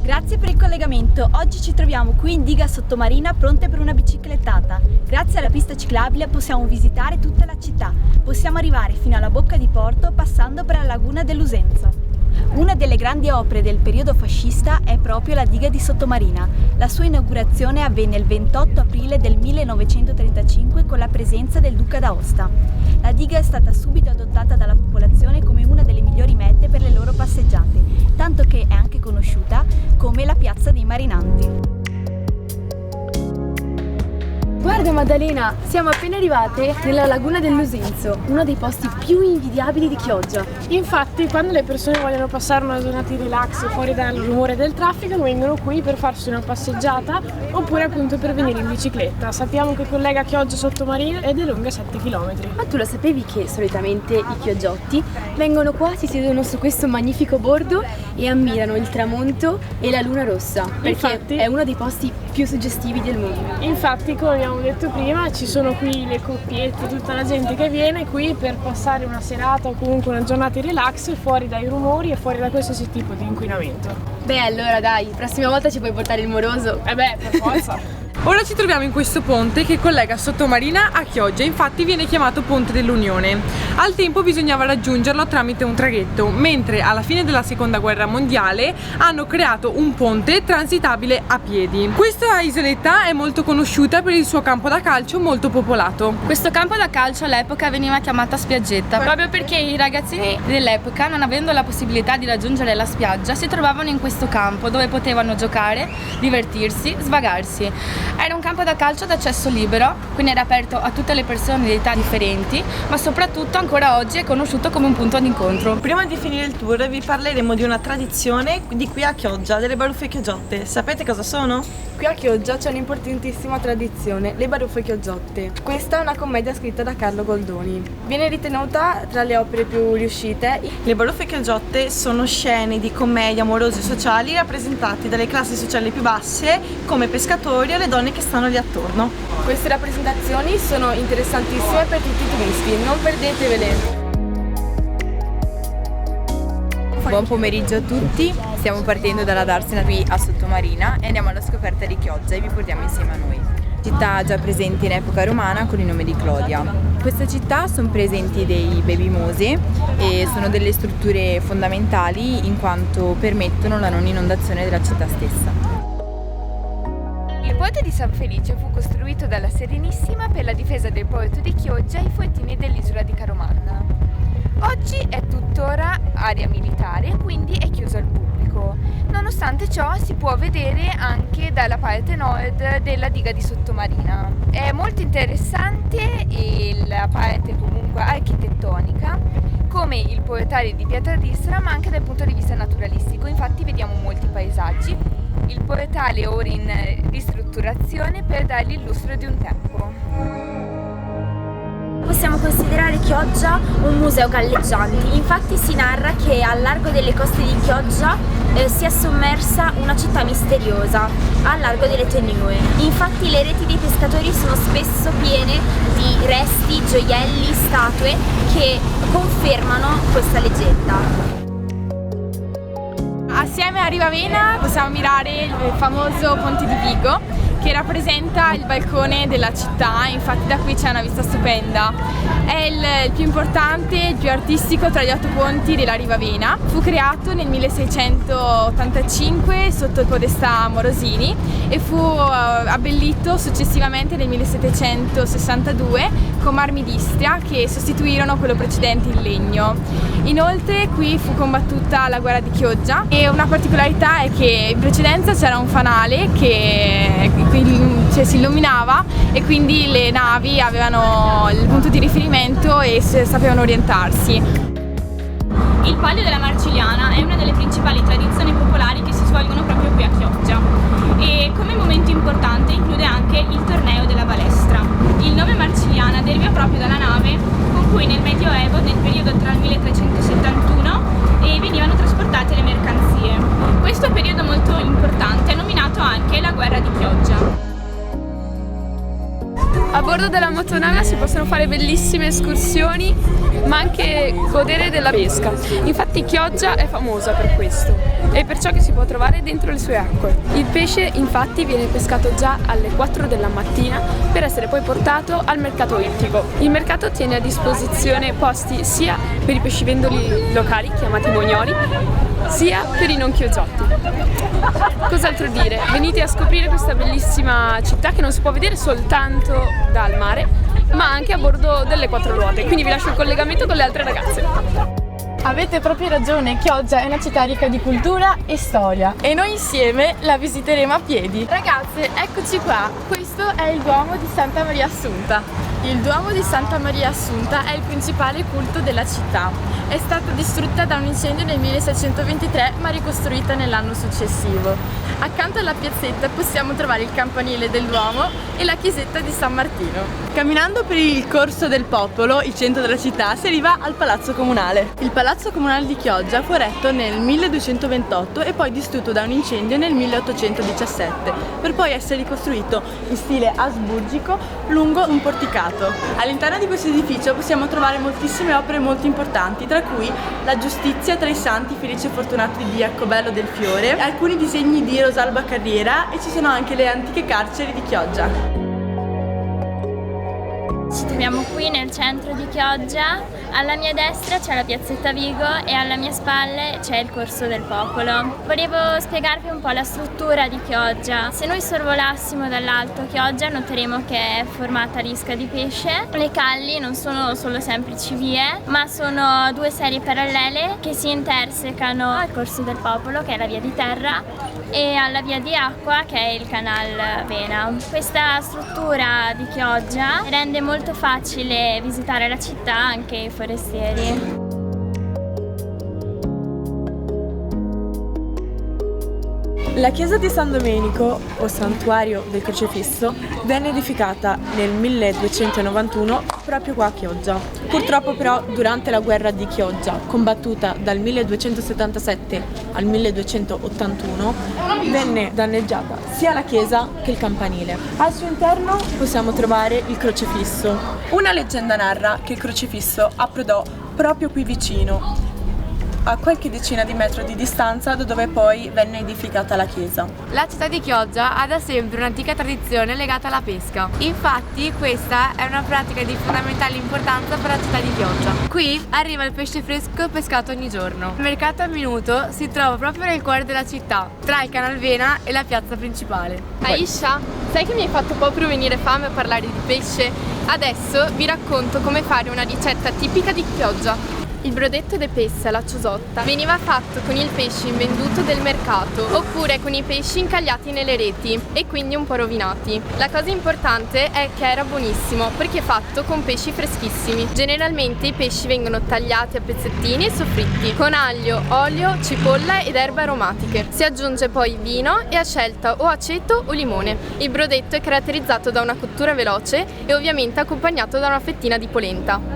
Grazie per il collegamento. Oggi ci troviamo qui in diga sottomarina pronte per una biciclettata. Grazie alla pista ciclabile possiamo visitare tutta la città. Possiamo arrivare fino alla bocca di porto passando per la laguna dell'Usenzo. Una delle grandi opere del periodo fascista è proprio la diga di Sottomarina. La sua inaugurazione avvenne il 28 aprile del 1935 con la presenza del Duca d'Aosta. La diga è stata subito adottata dalla popolazione come una delle migliori mete per le loro passeggiate, tanto che è anche conosciuta come la Piazza dei Marinanti. Guarda Maddalena, siamo appena arrivate nella laguna dell'Usenzo, uno dei posti più invidiabili di Chioggia. Infatti, quando le persone vogliono passare una giornata di relax fuori dal rumore del traffico, vengono qui per farsi una passeggiata oppure appunto per venire in bicicletta. Sappiamo che collega Chioggia Sottomarina ed è lunga 7 km. Ma tu lo sapevi che solitamente i chioggiotti vengono qua, si siedono su questo magnifico bordo e ammirano il tramonto e la luna rossa, perché Infatti, è uno dei posti più suggestivi del mondo. Infatti, come abbiamo detto prima, ci sono qui le coppiette, tutta la gente che viene qui per passare una serata o comunque una giornata di relax fuori dai rumori e fuori da qualsiasi tipo di inquinamento. Beh, allora dai, prossima volta ci puoi portare il moroso. Per forza! Ora ci troviamo in questo ponte che collega Sottomarina a Chioggia, infatti viene chiamato Ponte dell'Unione. Al tempo bisognava raggiungerlo tramite un traghetto, mentre alla fine della Seconda Guerra Mondiale hanno creato un ponte transitabile a piedi. Questa isoletta è molto conosciuta per il suo campo da calcio molto popolato. Questo campo da calcio all'epoca veniva chiamata spiaggetta, proprio perché i ragazzini dell'epoca, non avendo la possibilità di raggiungere la spiaggia, si trovavano in questo campo dove potevano giocare, divertirsi, svagarsi. Era un campo da calcio d'accesso libero, quindi era aperto a tutte le persone di età differenti, ma soprattutto ancora oggi è conosciuto come un punto d'incontro. Prima di finire il tour vi parleremo di una tradizione di qui a Chioggia, delle baruffe chioggiotte. Sapete cosa sono? Qui a Chioggia c'è un'importantissima tradizione, le baruffe chioggiotte. Questa è una commedia scritta da Carlo Goldoni. Viene ritenuta tra le opere più riuscite. Le baruffe chioggiotte sono scene di commedie amorose e sociali rappresentate dalle classi sociali più basse come pescatori o le donne che stanno lì attorno. Queste rappresentazioni sono interessantissime per tutti i turisti, non perdetevele. Buon pomeriggio a tutti, stiamo partendo dalla Darsena qui a Sottomarina e andiamo alla scoperta di Chioggia e vi portiamo insieme a noi. Città già presente in epoca romana con il nome di Clodia. In questa città sono presenti dei baby mose e sono delle strutture fondamentali in quanto permettono la non inondazione della città stessa. Il ponte di San Felice fu costruito dalla Serenissima per la difesa del porto di Chioggia ai fontini dell'isola di Caromanna. Oggi è tuttora area militare e quindi è chiuso al pubblico. Nonostante ciò si può vedere anche dalla parte nord della diga di Sottomarina. È molto interessante la parte comunque architettonica, come il portale di pietra d'Istra, ma anche dal punto di vista naturalistico. Infatti vediamo molti paesaggi. Il portale è ora in ristrutturazione per dargli il lustro di un tempo. Possiamo considerare Chioggia un museo galleggiante, infatti si narra che al largo delle coste di Chioggia sia sommersa una città misteriosa, al largo delle Tenue. Infatti le reti dei pescatori sono spesso piene di resti, gioielli, statue che confermano questa leggenda. Assieme a Rivavena possiamo ammirare il famoso Ponte di Vigo, che rappresenta il balcone della città, infatti da qui c'è una vista stupenda. È il più importante, il più artistico tra gli 8 ponti della Rivavena. Fu creato nel 1685 sotto il podestà Morosini e fu abbellito successivamente nel 1762 con marmi d'Istria che sostituirono quello precedente in legno. Inoltre qui fu combattuta la guerra di Chioggia e una particolarità è che in precedenza c'era un fanale che si illuminava e quindi le navi avevano il punto di riferimento e sapevano orientarsi. Il Palio della Marcigliana è una delle principali tradizioni popolari che si svolgono proprio qui a Chioggia e come momento importante include anche il torneo della balestra. Il nome Marcigliana deriva proprio dalla nave con cui nel Medioevo, nel periodo tra il 1371 venivano trasportate le mercanzie. Questo periodo molto importante è nominato anche la guerra di Chioggia. A bordo della Tonana si possono fare bellissime escursioni, ma anche godere della pesca. Infatti Chioggia è famosa per questo e per ciò che si può trovare dentro le sue acque. Il pesce infatti viene pescato già alle 4 della mattina per essere poi portato al mercato ittico. Il mercato tiene a disposizione posti sia per i pescivendoli locali, chiamati mognoli, sia per i non chiogiotti. Cos'altro dire? Venite a scoprire questa bellissima città che non si può vedere soltanto dal mare, ma anche a bordo delle 4 ruote, quindi vi lascio il collegamento con le altre ragazze. Avete proprio ragione, Chioggia è una città ricca di cultura e storia e noi insieme la visiteremo a piedi. Ragazze, eccoci qua, questo è il Duomo di Santa Maria Assunta. Il Duomo di Santa Maria Assunta è il principale culto della città. È stata distrutta da un incendio nel 1623 ma ricostruita nell'anno successivo. Accanto alla piazzetta possiamo trovare il campanile del Duomo e la chiesetta di San Martino. Camminando per il Corso del Popolo, il centro della città, si arriva al Palazzo Comunale. Il Palazzo Comunale di Chioggia fu eretto nel 1228 e poi distrutto da un incendio nel 1817, per poi essere ricostruito in stile asburgico lungo un porticato. All'interno di questo edificio possiamo trovare moltissime opere molto importanti, tra cui la Giustizia tra i Santi Felice e Fortunato di Jacobello del Fiore, alcuni disegni di Rosalba Carriera e ci sono anche le antiche carceri di Chioggia. Ci troviamo qui nel centro di Chioggia, alla mia destra c'è la piazzetta Vigo e alle mie spalle c'è il Corso del Popolo. Volevo spiegarvi un po' la struttura di Chioggia. Se noi sorvolassimo dall'alto Chioggia noteremo che è formata a lisca di pesce. Le calli non sono solo semplici vie, ma sono due serie parallele che si intersecano al Corso del Popolo, che è la via di terra, e alla via di acqua, che è il Canal Vena. Questa struttura di Chioggia rende molto facile visitare la città anche i forestieri. La chiesa di San Domenico, o santuario del Crocefisso, venne edificata nel 1291 proprio qua a Chioggia. Purtroppo però durante la guerra di Chioggia, combattuta dal 1277 al 1281, venne danneggiata sia la chiesa che il campanile. Al suo interno possiamo trovare il Crocefisso. Una leggenda narra che il Crocefisso approdò proprio qui vicino, a qualche decina di metri di distanza da dove poi venne edificata la chiesa. La città di Chioggia ha da sempre un'antica tradizione legata alla pesca. Infatti questa è una pratica di fondamentale importanza per la città di Chioggia. Qui arriva il pesce fresco pescato ogni giorno. Il mercato a minuto si trova proprio nel cuore della città, tra il Canal Vena e la piazza principale. Aisha, sai che mi hai fatto proprio venire fame a parlare di pesce? Adesso vi racconto come fare una ricetta tipica di Chioggia. Il brodetto de pesse alla ciosotta veniva fatto con il pesce invenduto del mercato oppure con i pesci incagliati nelle reti e quindi un po' rovinati. La cosa importante è che era buonissimo perché è fatto con pesci freschissimi. Generalmente i pesci vengono tagliati a pezzettini e soffritti con aglio, olio, cipolla ed erbe aromatiche. Si aggiunge poi vino e a scelta o aceto o limone. Il brodetto è caratterizzato da una cottura veloce e ovviamente accompagnato da una fettina di polenta.